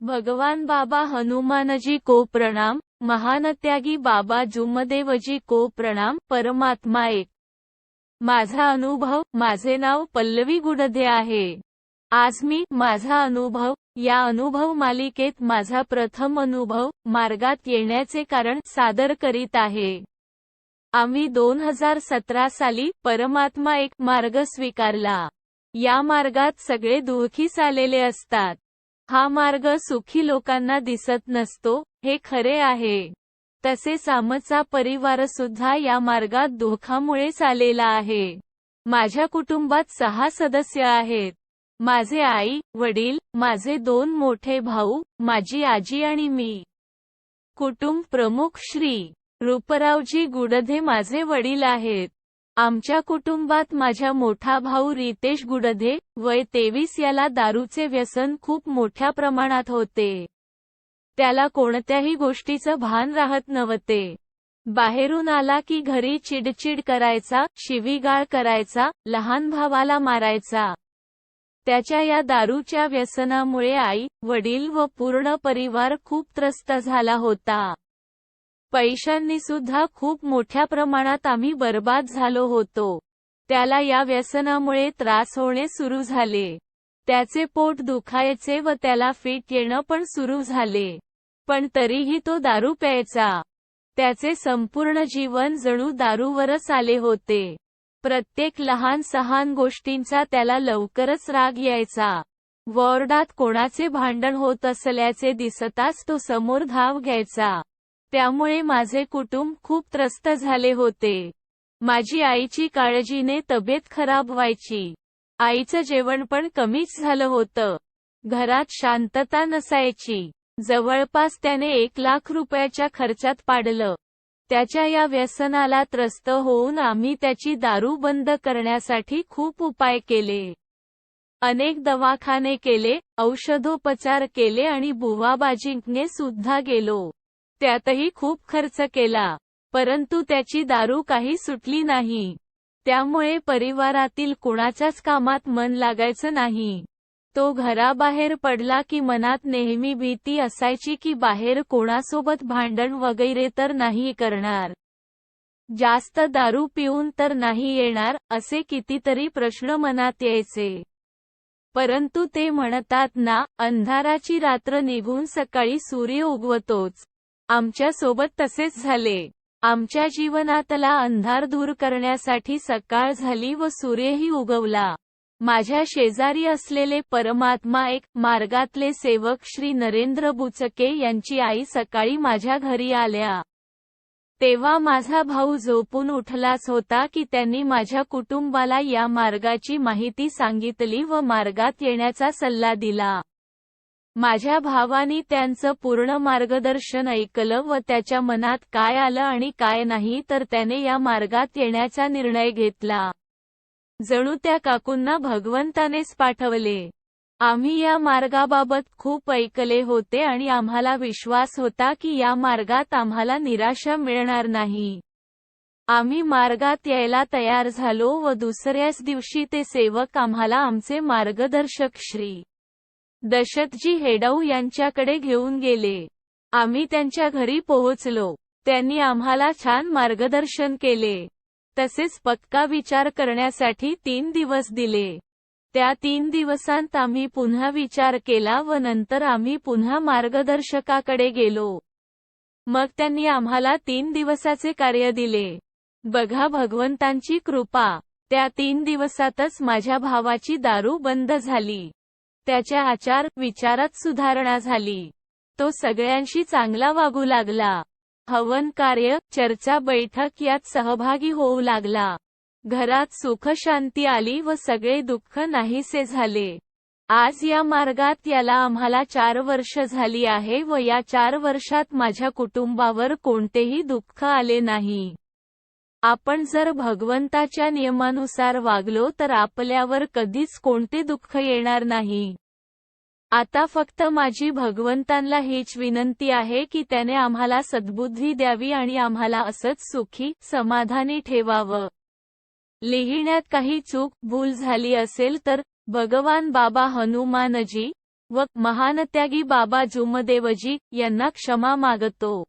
भगवान बाबा हनुमानजी को प्रणाम। महानत्यागी बाबा जुमदेवजी को प्रणाम। परमात्मा एक। माझा अनुभव। माझे नाव पल्लवी गुडदे आहे। आज मी माझा अनुभव या अनुभव मालिकेत माझा प्रथम अनुभव मार्गात येण्याचे कारण सादर करीत आहे। आम्ही 2017 साली परमात्मा एक मार्ग स्वीकारला। या मार्गात सगळे दुःखी चाललेले असतात। हा मार्ग सुखी लोकांना दिसत नसतो, हे खरे आहे। तसेच आमचा परिवार सुद्धा या मार्गात दुःखामुळे चाललेला आहे। माझ्या कुटुंबात 6 सदस्य आहेत। माझे आई, वडील, माझे 2 मोठे भाऊ, माझी आजी आणि मी। कुटुंब प्रमुख श्री रूपरावजी गुडदे माझे वडील आहेत। आमच्या कुटुंबात माझा मोठा भाऊ रितेश गुडदे, वय 23 याला दारूचे व्यसन खूप मोठ्या प्रमाणात होते। त्याला कोणत्याही गोष्टीचं भान राहत नव्हते। बाहेरून आला की घरी चिडचिड करायचा, शिवीगाळ करायचा, लहान भावाला मारायचा। त्याच्या या दारूच्या व्यसनामुळे आई, वडील व पूर्ण परिवार खूप त्रस्त झाला होता। पैशांनी सुद्धा खूप मोठ्या प्रमाणात आम्ही बर्बाद झालो होतो। त्याला या व्यसनामुळे त्रास होणे सुरू झाले। त्याचे पोट दुखायचे व त्याला फिट येणं पण सुरू झाले। पण तरीही तो दारू प्यायचा। त्याचे संपूर्ण जीवन जणू दारूवरच आले होते। प्रत्येक लहान सहान गोष्टींचा त्याला लवकरच राग यायचा। वॉर्डात कोणाचे भांडण होत असल्याचे दिसताच तो समोर धाव घ्यायचा। त्यामुळे माझे कुटुंब खूप त्रस्त झाले होते। माझी आईची काळजीने तब्येत खराब व्हायची। आईचं जेवण पण कमीच झालं होतं। घरात शांतता नसायची। जवळपास त्याने 1 लाख रुपयाच्या खर्चात पाडलं। त्याच्या या व्यसनाला त्रस्त होऊन आम्ही त्याची दारू बंद करण्यासाठी खूप उपाय केले। अनेक दवाखाने केले, औषधोपचार केले आणि बुवाबाजींकडे सुद्धा गेलो। त्यातही खूप खर्च केला, परंतु त्याची दारू काही सुटली नाही। त्यामुळे परिवारातील कुणाच्याच कामात मन लागायचं नाही। तो घराबाहेर पडला की मनात नेहमी भीती असायची की बाहेर कोणासोबत भांडण वगैरे तर नाही करणार, जास्त दारू पिऊन तर नाही येणार, असे कितीतरी प्रश्न मनात यायचे। परंतु ते म्हणतात ना, अंधाराची रात्र निघून सकाळी सूर्य उगवतोच। आमच्या सोबत तसेच झाले। आमच्या जीवनातला अंधार दूर करण्यासाठी सकाळ झाली व सूर्यही उगवला। माझ्या शेजारी असलेले परमात्मा एक मार्गातले सेवक श्री नरेंद्र बुचके यांची आई सकाळी माझ्या घरी आल्या। तेव्हा माझा भाऊ झोपून उठलाच होता की त्यांनी माझ्या कुटुंबाला या मार्गाची माहिती सांगितली व मार्गात येण्याचा सल्ला दिला। माझ्या भावानी त्यांचं पूर्ण मार्गदर्शन ऐकलं व त्याच्या मनात काय आलं आणि काय नाही तर त्याने या मार्गात येण्याचा निर्णय घेतला। जणू त्या काकूंना भगवंतानेच पाठवले। आम्ही या मार्गाबाबत खूप ऐकले होते आणि आम्हाला विश्वास होता की या मार्गात आम्हाला निराशा मिळणार नाही। आम्ही मार्गात यायला तयार झालो व दुसऱ्याच दिवशी ते सेवक आम्हाला आमचे मार्गदर्शक श्री दशरथजी हेडऊ यांच्याकडे घेऊन गेले। आम्ही त्यांच्या घरी पोहोचलो। त्यांनी आम्हाला छान मार्गदर्शन केले। तसेच पक्का विचार करण्यासाठी 3 दिवस दिले। त्या 3 दिवसांत आम्ही पुन्हा विचार केला व नंतर आम्ही पुन्हा मार्गदर्शकाकडे गेलो। मग त्यांनी आम्हाला 3 दिवसाचे कार्य दिले। बघा भगवंतांची कृपा। त्या 3 दिवसातच माझ्या भावाची दारू बंद झाली। त्याच्या आचार विचारात सुधारणा झाली। तो सगळ्यांशी चांगला वागू लागला। हवन कार्य, चर्चा बैठक यात सहभागी होऊ लागला। घरात सुख शांती आली व सगळे दुःख नाहीसे झाले। आज या मार्गात याला आम्हाला 4 वर्ष झाली आहे व या 4 वर्षात माझ्या कुटुंबावर कोणतेही दुःख आले नाही। आपण जर भगवंताच्या नियमानुसार वागलो तर आपल्यावर कधीच कोणते दुःख येणार नाही। आता फक्त माझी भगवंतांना हीच विनंती आहे की त्याने आम्हाला सद्बुद्धी द्यावी आणि आम्हाला असंच सुखी, समाधानी ठेवावं। लिहिण्यात काही चूक, भूल झाली असेल तर भगवान बाबा हनुमानजी व महानत्यागी बाबा जुमदेवजी यांना क्षमा मागतो।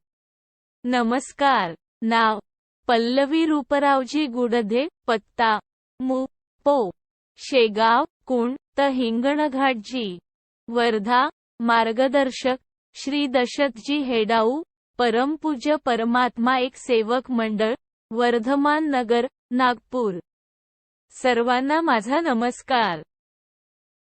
नमस्कार। नाव पल्लवी रूपरावजी गुडधे। पत्ता मु. पो. शेगाव कुंड त हिंगणघाटजी वर्धा। मार्गदर्शक श्री दशरथजी हेडाऊ, परमपूज्य परमात्मा एक सेवक मंडळ, वर्धमान नगर, नागपूर। सर्वांना माझा नमस्कार।